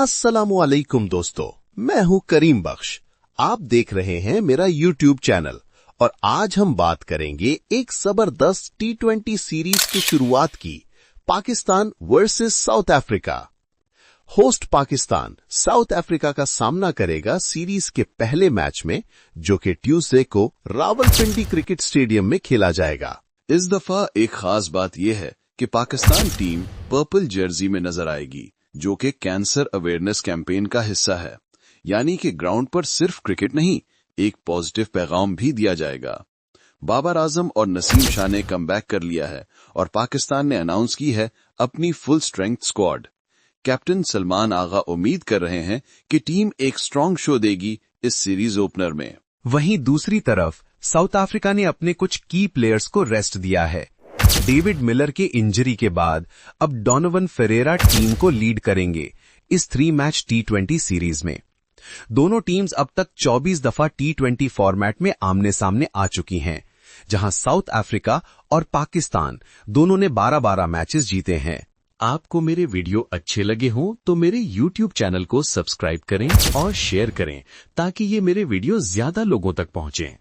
अस्सलामुअलैकुम दोस्तों, मैं हूं करीम बख्श। आप देख रहे हैं मेरा यूट्यूब चैनल और आज हम बात करेंगे एक जबरदस्त टी20 सीरीज की शुरुआत की, Pakistan versus south Africa. Host Pakistan south Africa का सामना करेगा सीरीज के पहले मैच में, जो कि ट्यूसडे को रावलपिंडी क्रिकेट स्टेडियम में खेला जाएगा। इस दफा एक खास बात यह है कि पाकिस्तान टीम पर्पल जर्सी में नजर आएगी, जो कि कैंसर अवेयरनेस कैंपेन का हिस्सा है। यानी कि ग्राउंड पर सिर्फ क्रिकेट नहीं, एक पॉजिटिव पैगाम भी दिया जाएगा। बाबर आजम और नसीम शाह ने कमबैक कर लिया है और पाकिस्तान ने अनाउंस की है अपनी full strength squad. Captain Salman Agha उम्मीद कर रहे हैं कि टीम एक स्ट्रॉन्ग शो देगी इस सीरीज ओपनर में। वहीं दूसरी तरफ साउथ अफ्रीका ने अपने कुछ की प्लेयर्स को रेस्ट दिया है। डेविड मिलर के इंजरी के बाद अब डोनोवन फेरेरा टीम को लीड करेंगे इस 3 मैच टी20 सीरीज में। दोनों टीम्स अब तक 24 दफा टी20 फॉर्मेट में आमने सामने आ चुकी हैं, जहां साउथ अफ्रीका और पाकिस्तान दोनों ने 12-12 मैचेस जीते हैं। आपको मेरे वीडियो अच्छे लगे हों तो मेरे YouTube चैनल को सब्सक्राइब करें और शेयर करें ताकि ये मेरे वीडियो ज्यादा लोगों तक पहुंचें।